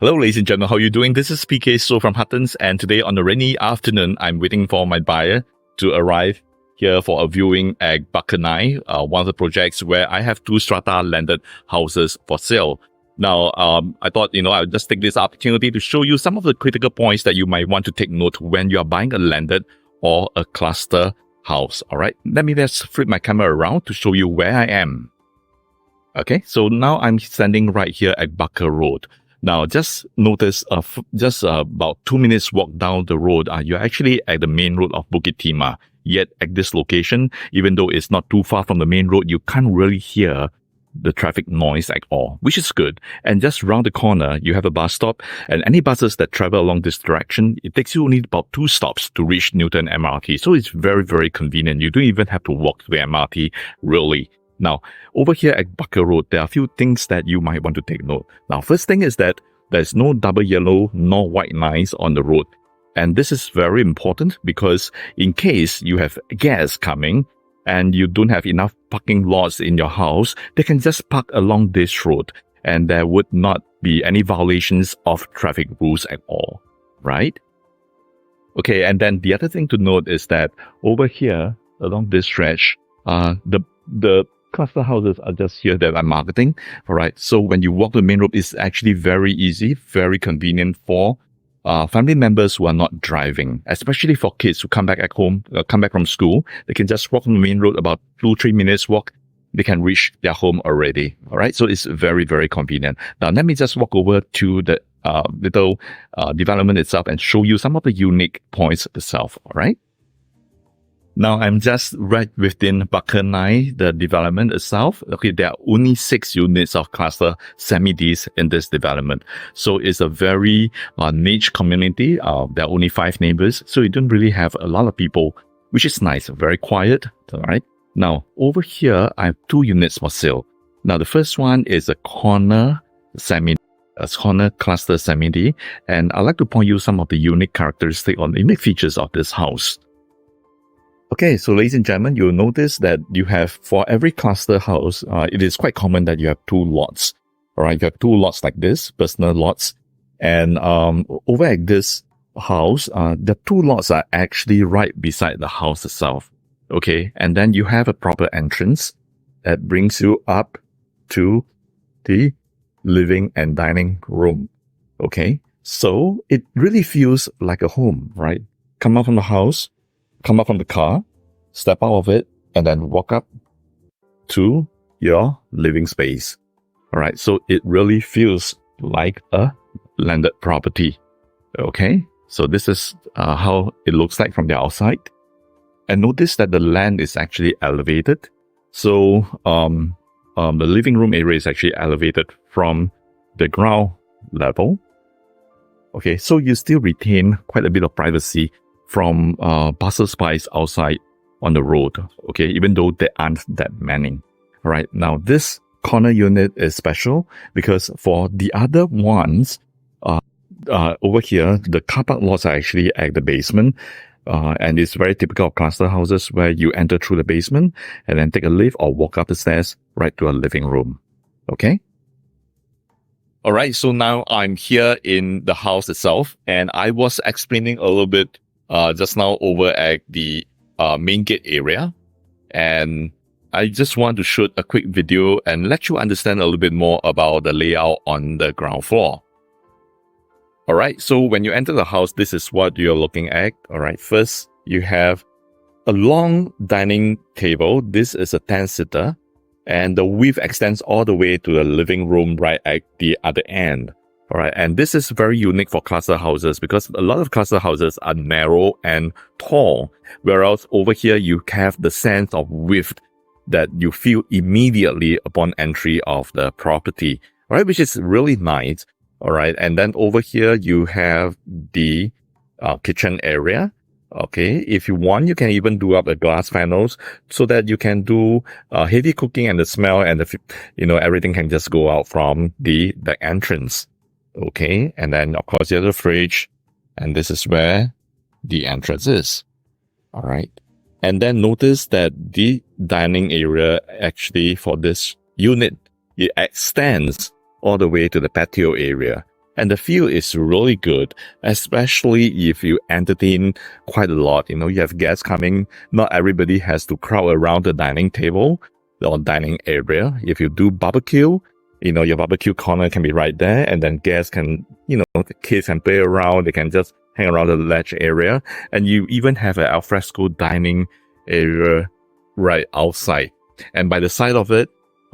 Hello, ladies and gentlemen. How are you doing? This is PK So from Huttons, and today on a rainy afternoon, I'm waiting for my buyer to arrive here for a viewing at Bakanai, one of the projects where I have 2 strata landed houses for sale. Now, I thought, I'll just take this opportunity to show you some of the critical points that you might want to take note when you are buying a landed or a cluster house. All right, let me just flip my camera around to show you where I am. Okay, so now I'm standing right here at Barker Road. Now, just notice, about 2 minutes walk down the road, you're actually at the main road of Bukit Timah. Yet at this location, even though it's not too far from the main road, you can't really hear the traffic noise at all, which is good. And just round the corner, you have a bus stop, and any buses that travel along this direction, it takes you only about 2 stops to reach Newton MRT. So it's very, very convenient. You don't even have to walk to the MRT, really. Now, over here at Barker Road, there are a few things that you might want to take note. Now, first thing is that there's no double yellow nor white lines on the road. And this is very important because in case you have guests coming and you don't have enough parking lots in your house, they can just park along this road and there would not be any violations of traffic rules at all, right? Okay, and then the other thing to note is that over here, along this stretch, the cluster houses are just here that I'm marketing. All right. So when you walk the main road, it's actually very easy, very convenient for family members who are not driving, especially for kids who come back from school. They can just walk on the main road about 2-3 minutes walk. They can reach their home already. All right. So it's very, very convenient. Now, let me just walk over to the little development itself and show you some of the unique points itself. All right. Now, I'm just right within Bakanai, the development itself. Okay, there are only 6 units of cluster semi-Ds in this development. So it's a very niche community. There are only 5 neighbors. So you don't really have a lot of people, which is nice, very quiet. All right. Now, over here, I have 2 units for sale. Now, the first one is a corner cluster semi-D. And I'd like to point you some of the unique characteristics or unique features of this house. Okay, so ladies and gentlemen, you'll notice that you have, for every cluster house, it is quite common that you have 2 lots. All right, you have 2 lots like this, personal lots. And over at this house, the 2 lots are actually right beside the house itself. Okay, and then you have a proper entrance that brings you up to the living and dining room. Okay, so it really feels like a home, right? Come out from the house, come up from the car, step out of it, and then walk up to your living space. All right, so it really feels like a landed property. Okay, so this is how it looks like from the outside. And notice that the land is actually elevated. So the living room area is actually elevated from the ground level. Okay, so you still retain quite a bit of privacy from passers-by outside on the road, okay, even though there aren't that many. All right, now this corner unit is special because for the other ones, over here, the car park lots are actually at the basement, and it's very typical of cluster houses where you enter through the basement and then take a lift or walk up the stairs right to a living room, okay? All right, so now I'm here in the house itself, and I was explaining a little bit just now over at the main gate area, and I just want to shoot a quick video and let you understand a little bit more about the layout on the ground floor. Alright, so when you enter the house, this is what you're looking at. Alright, first you have a long dining table. This is a 10-seater, and the width extends all the way to the living room right at the other end. All right, and this is very unique for cluster houses because a lot of cluster houses are narrow and tall, whereas over here you have the sense of width that you feel immediately upon entry of the property, all right, which is really nice. All right, and then over here you have the kitchen area. Okay, if you want, you can even do up the glass panels so that you can do heavy cooking, and the smell and everything can just go out from the entrance. Okay, and then of course you have the fridge, and this is where the entrance is. All right, and then notice that the dining area actually for this unit, it extends all the way to the patio area. And the feel is really good, especially if you entertain quite a lot. You know, you have guests coming. Not everybody has to crowd around the dining table or dining area. If you do barbecue, you know, your barbecue corner can be right there, and then guests can, you know, the kids can play around. They can just hang around the ledge area. And you even have an alfresco dining area right outside. And by the side of it,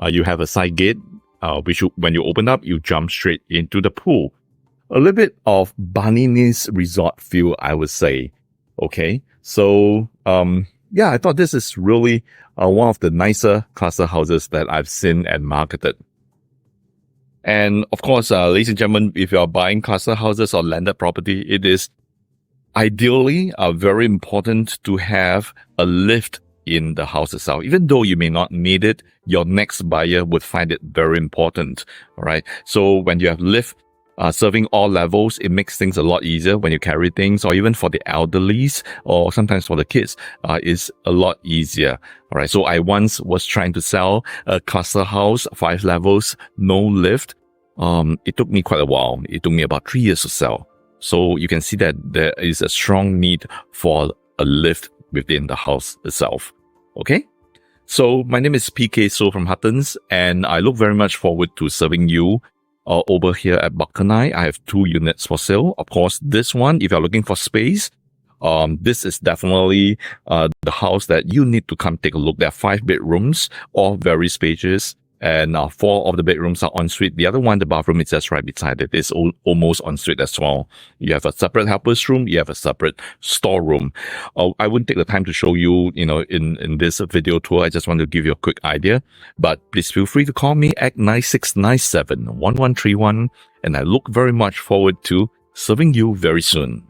you have a side gate, which when you open up, you jump straight into the pool. A little bit of Balinese resort feel, I would say. Okay. So, yeah, I thought this is really one of the nicer cluster houses that I've seen and marketed. And of course, ladies and gentlemen, if you are buying cluster houses or landed property, it is ideally very important to have a lift in the house itself. Even though you may not need it, your next buyer would find it very important. All right. So when you have lift serving all levels, it makes things a lot easier when you carry things, or even for the elderlies or sometimes for the kids, is a lot easier. All right. So I once was trying to sell a cluster house, 5 levels, no lift. It took me quite a while. It took me about 3 years to sell. So you can see that there is a strong need for a lift within the house itself. Okay. So my name is PK So from Huttons, and I look very much forward to serving you over here at Bukhanai. I have 2 units for sale. Of course, this one, if you're looking for space, this is definitely the house that you need to come take a look. There are 5 bedrooms, all very spacious, and 4 of the bedrooms are ensuite. The other one, the bathroom is just right beside it. It's almost ensuite as well. You have a separate helper's room. You have a separate storeroom. I wouldn't take the time to show you, you know, in this video tour. I just want to give you a quick idea. But please feel free to call me at 9697-1131. And I look very much forward to serving you very soon.